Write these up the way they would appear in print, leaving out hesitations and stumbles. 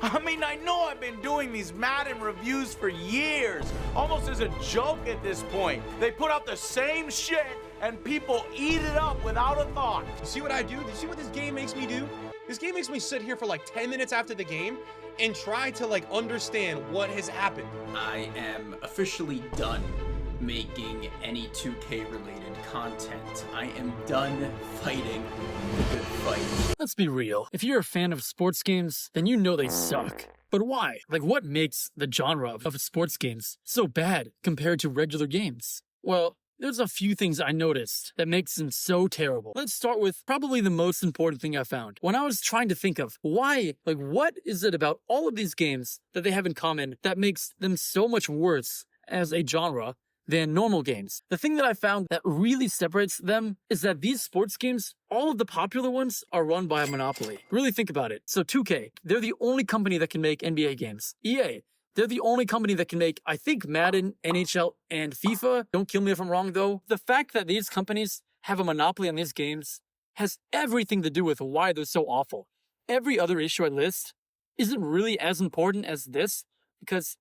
I mean, I know I've been doing these Madden reviews for years, almost as a joke at this point. They put out the same shit and people eat it up without a thought. You see what I do? Do you see what this game makes me do? This game makes me sit here for like 10 minutes after the game and try to like understand what has happened. I am officially done making any 2K related content. I am done fighting the good fight. Let's be real. If you're a fan of sports games, then you know they suck. But why? Like, what makes the genre of sports games so bad compared to regular games? Well, there's a few things I noticed that makes them so terrible. Let's start with probably the most important thing I found. When I was trying to think of why, like, what is it about all of these games that they have in common that makes them so much worse as a genre than normal games? The thing that I found that really separates them is that these sports games, all of the popular ones, are run by a monopoly. Really think about it. So 2K, they're the only company that can make NBA games. EA, they're the only company that can make, I think, Madden, NHL, and FIFA. Don't kill me if I'm wrong, though. The fact that these companies have a monopoly on these games has everything to do with why they're so awful. Every other issue I list isn't really as important as this, because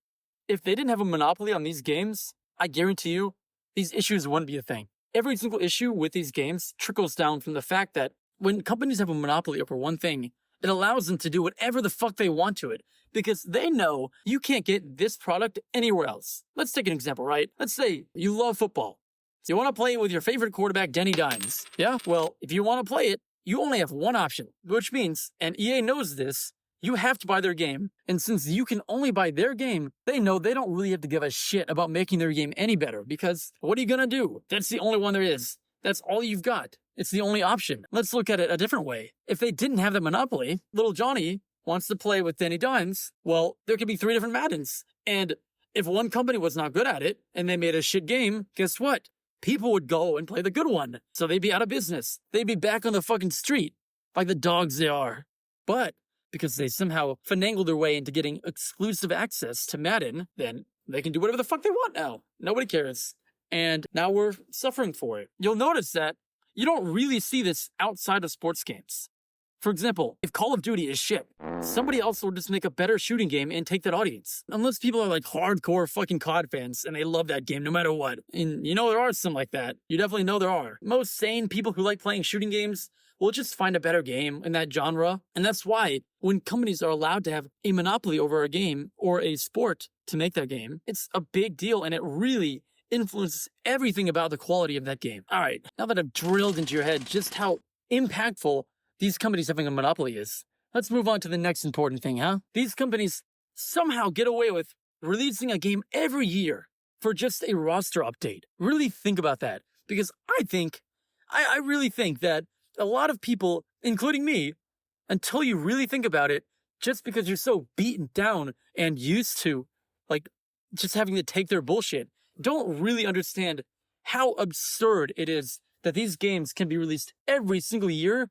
if they didn't have a monopoly on these games, I guarantee you, these issues wouldn't be a thing. Every single issue with these games trickles down from the fact that when companies have a monopoly over one thing, it allows them to do whatever the fuck they want to it, because they know you can't get this product anywhere else. Let's take an example, right? Let's say you love football. So you want to play it with your favorite quarterback, Denny Dimes. Yeah? Well, if you want to play it, you only have one option, which means, and EA knows this, you have to buy their game. And since you can only buy their game, they know they don't really have to give a shit about making their game any better, because what are you gonna do? That's the only one there is. That's all you've got. It's the only option. Let's look at it a different way. If they didn't have that monopoly, little Johnny wants to play with Danny Dimes, well, there could be 3 different Maddens. And if one company was not good at it, and they made a shit game, guess what? People would go and play the good one. So they'd be out of business. They'd be back on the fucking street, like the dogs they are. But because they somehow finagled their way into getting exclusive access to Madden, then they can do whatever the fuck they want now. Nobody cares. And now we're suffering for it. You'll notice that you don't really see this outside of sports games. For example, if Call of Duty is shit, somebody else will just make a better shooting game and take that audience. Unless people are like hardcore fucking COD fans and they love that game no matter what. And you know there are some like that. You definitely know there are. Most sane people who like playing shooting games will just find a better game in that genre. And that's why when companies are allowed to have a monopoly over a game or a sport to make that game, it's a big deal and it really influences everything about the quality of that game. All right, now that I've drilled into your head just how impactful these companies having a monopoly is, let's move on to the next important thing, huh? These companies somehow get away with releasing a game every year for just a roster update. Really think about that, because I really think that a lot of people, including me, until you really think about it, just because you're so beaten down and used to, like, just having to take their bullshit, don't really understand how absurd it is that these games can be released every single year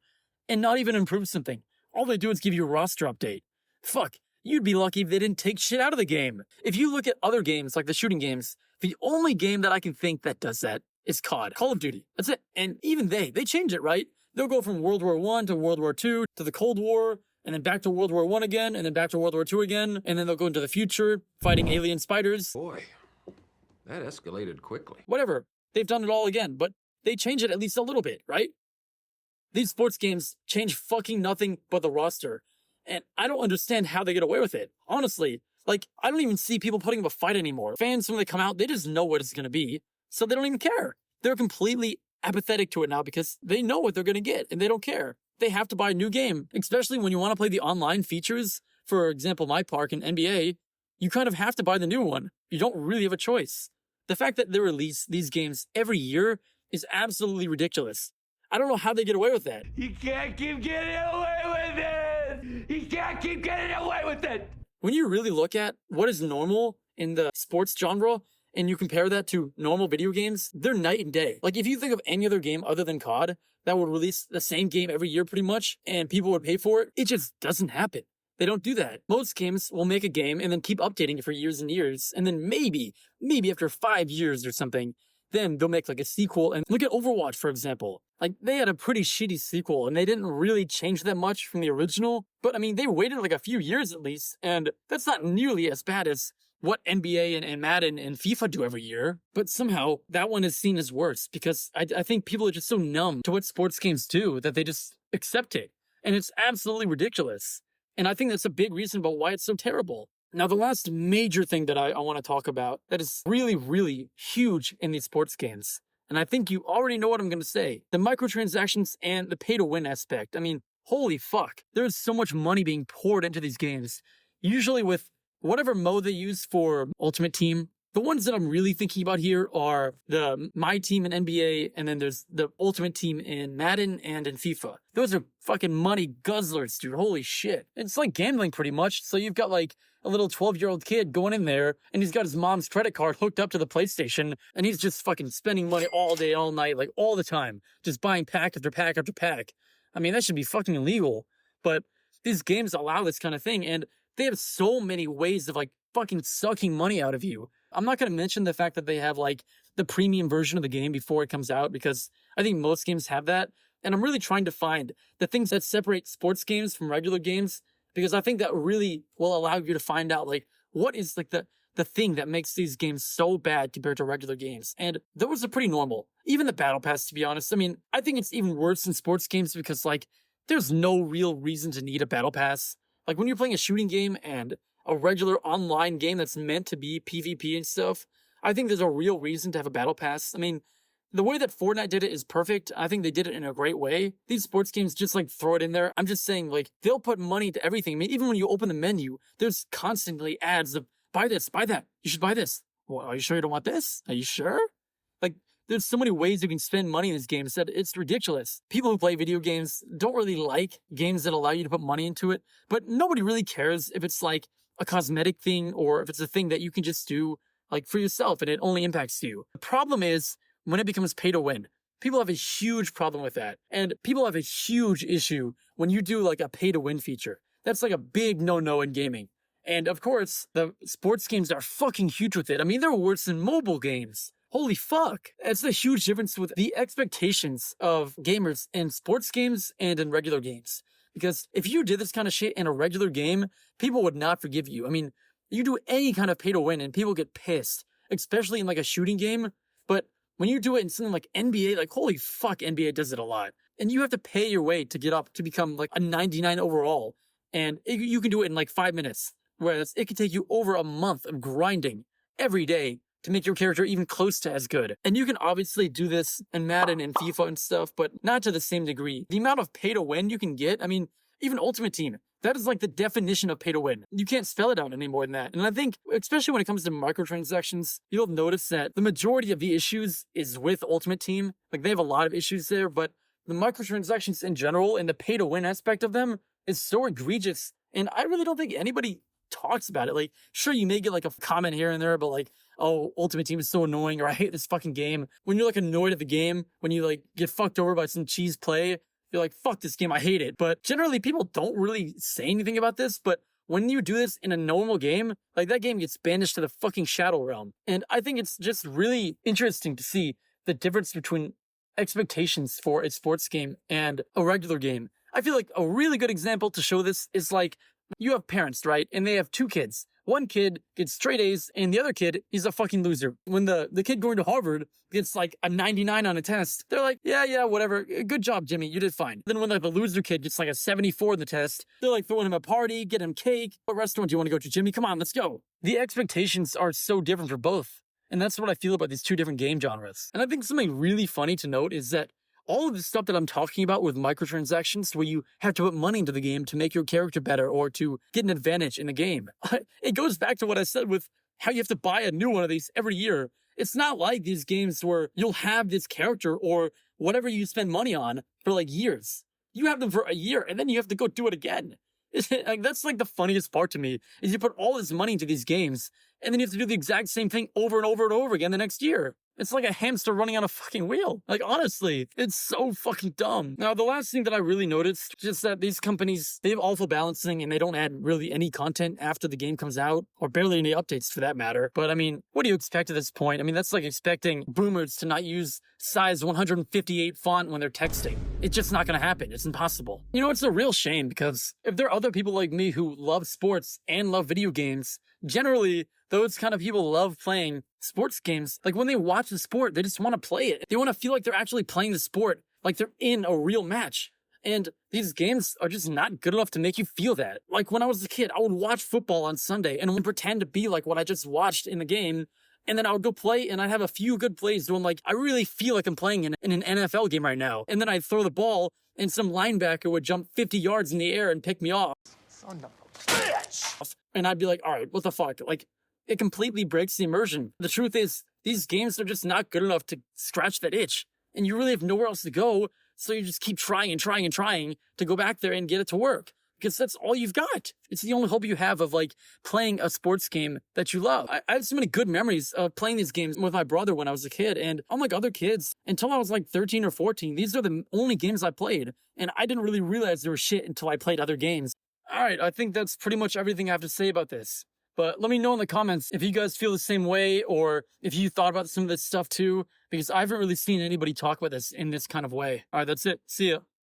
and not even improve something. All they do is give you a roster update. Fuck, you'd be lucky if they didn't take shit out of the game. If you look at other games, like the shooting games, the only game that I can think that does that is COD, Call of Duty. That's it. And even they change it, right? They'll go from World War I to World War II to the Cold War, and then back to World War I again, and then back to World War II again, and then they'll go into the future, fighting alien spiders. Boy, that escalated quickly. Whatever. They've done it all again, but they change it at least a little bit, right? These sports games change fucking nothing but the roster. And I don't understand how they get away with it. Honestly, like, I don't even see people putting up a fight anymore. Fans, when they come out, they just know what it's going to be. So they don't even care. They're completely apathetic to it now because they know what they're going to get and they don't care. They have to buy a new game, especially when you want to play the online features. For example, my park in NBA, you kind of have to buy the new one. You don't really have a choice. The fact that they release these games every year is absolutely ridiculous. I don't know how they get away with that. You can't keep getting away with it! You can't keep getting away with it! When you really look at what is normal in the sports genre, and you compare that to normal video games, they're night and day. Like, if you think of any other game other than COD that would release the same game every year pretty much, and people would pay for it, it just doesn't happen. They don't do that. Most games will make a game and then keep updating it for years and years, and then maybe after 5 years or something, then they'll make like a sequel. And look at Overwatch, for example. Like, they had a pretty shitty sequel, and they didn't really change that much from the original. But I mean, they waited like a few years at least, and that's not nearly as bad as what NBA and Madden and FIFA do every year. But somehow, that one is seen as worse, because I think people are just so numb to what sports games do that they just accept it. And it's absolutely ridiculous. And I think that's a big reason about why it's so terrible. Now, the last major thing that I want to talk about that is really, really huge in these sports games, and I think you already know what I'm going to say, the microtransactions and the pay-to-win aspect. I mean, holy fuck. There's so much money being poured into these games, usually with whatever mode they use for Ultimate Team. The ones that I'm really thinking about here are the My Team in NBA, and then there's the Ultimate Team in Madden and in FIFA. Those are fucking money guzzlers, dude. Holy shit. It's like gambling pretty much. So you've got like a little 12-year-old kid going in there, and he's got his mom's credit card hooked up to the PlayStation, and he's just fucking spending money all day, all night, like all the time, just buying pack after pack after pack. I mean, that should be fucking illegal. But these games allow this kind of thing, and they have so many ways of like fucking sucking money out of you. I'm not going to mention the fact that they have like the premium version of the game before it comes out, because I think most games have that. And I'm really trying to find the things that separate sports games from regular games, because I think that really will allow you to find out like what is like the thing that makes these games so bad compared to regular games. And those are pretty normal. Even the battle pass, to be honest. I mean, I think it's even worse in sports games because like there's no real reason to need a battle pass. Like when you're playing a shooting game and a regular online game that's meant to be PvP and stuff, I think there's a real reason to have a battle pass. I mean, the way that Fortnite did it is perfect. I think they did it in a great way. These sports games just like throw it in there. I'm just saying, like, they'll put money into everything. I mean, even when you open the menu, there's constantly ads of buy this, buy that. You should buy this. Well, are you sure you don't want this? Are you sure? Like, there's so many ways you can spend money in these games that it's ridiculous. People who play video games don't really like games that allow you to put money into it, but nobody really cares if it's like a cosmetic thing or if it's a thing that you can just do like for yourself and it only impacts you. The problem is when it becomes pay to win. People have a huge problem with that. And people have a huge issue when you do like a pay to win feature. That's like a big no-no in gaming. And of course, the sports games are fucking huge with it. I mean, they're worse than mobile games. Holy fuck. It's the huge difference with the expectations of gamers in sports games and in regular games. Because if you did this kind of shit in a regular game, people would not forgive you. I mean, you do any kind of pay to win and people get pissed, especially in like a shooting game. But when you do it in something like NBA, like holy fuck, NBA does it a lot. And you have to pay your way to get up to become like a 99 overall. And you can do it in like 5 minutes. Whereas it could take you over a month of grinding every day to make your character even close to as good. And you can obviously do this in Madden and FIFA and stuff, but not to the same degree. The amount of pay to win you can get, I mean, even Ultimate Team, that is like the definition of pay to win. You can't spell it out any more than that. And I think, especially when it comes to microtransactions, you'll notice that the majority of the issues is with Ultimate Team. Like they have a lot of issues there, but the microtransactions in general and the pay to win aspect of them is so egregious. And I really don't think anybody talks about it. Like, sure, you may get like a comment here and there, but like, oh, Ultimate Team is so annoying, or I hate this fucking game. When you're like annoyed at the game, when you like get fucked over by some cheese play, you're like, fuck this game, I hate it. But generally, people don't really say anything about this. But when you do this in a normal game, like that game gets banished to the fucking Shadow Realm. And I think it's just really interesting to see the difference between expectations for a sports game and a regular game. I feel like a really good example to show this is like, you have parents, right? And they have 2 kids. One kid gets straight A's and the other kid is a fucking loser. When the kid going to Harvard gets like a 99 on a test, they're like, yeah, whatever. Good job, Jimmy. You did fine. Then when like the loser kid gets like a 74 in the test, they're like throwing him a party, get him cake. What restaurant do you want to go to, Jimmy? Come on, let's go. The expectations are so different for both. And that's what I feel about these 2 different game genres. And I think something really funny to note is that all of the stuff that I'm talking about with microtransactions, where you have to put money into the game to make your character better or to get an advantage in the game, it goes back to what I said with how you have to buy a new one of these every year. It's not like these games where you'll have this character or whatever you spend money on for like years. You have them for a year and then you have to go do it again. Like, that's like the funniest part to me, is you put all this money into these games and then you have to do the exact same thing over and over and over again the next year. It's like a hamster running on a fucking wheel. Like, honestly, it's so fucking dumb. Now, the last thing that I really noticed is just that these companies, they have awful balancing and they don't add really any content after the game comes out, or barely any updates for that matter. But I mean, what do you expect at this point? I mean, that's like expecting boomers to not use size 158 font when they're texting. It's just not gonna happen. It's impossible. You know, it's a real shame because if there are other people like me who love sports and love video games, generally, those kind of people love playing sports games. Like when they watch the sport, they just want to play it. They want to feel like they're actually playing the sport, like they're in a real match. And these games are just not good enough to make you feel that. Like when I was a kid, I would watch football on Sunday and would pretend to be like what I just watched in the game. And then I would go play and I'd have a few good plays doing like, I really feel like I'm playing in an NFL game right now. And then I'd throw the ball and some linebacker would jump 50 yards in the air and pick me off. Son of a bitch! And I'd be like, all right, what the fuck? Like, it completely breaks the immersion. The truth is, these games are just not good enough to scratch that itch. And you really have nowhere else to go, so you just keep trying to go back there and get it to work. Because that's all you've got. It's the only hope you have of, like, playing a sports game that you love. I have so many good memories of playing these games with my brother when I was a kid. And unlike other kids, until I was, like, 13 or 14, these are the only games I played. And I didn't really realize they were shit until I played other games. All right, I think that's pretty much everything I have to say about this. But let me know in the comments if you guys feel the same way or if you thought about some of this stuff too, because I haven't really seen anybody talk about this in this kind of way. All right, that's it. See ya.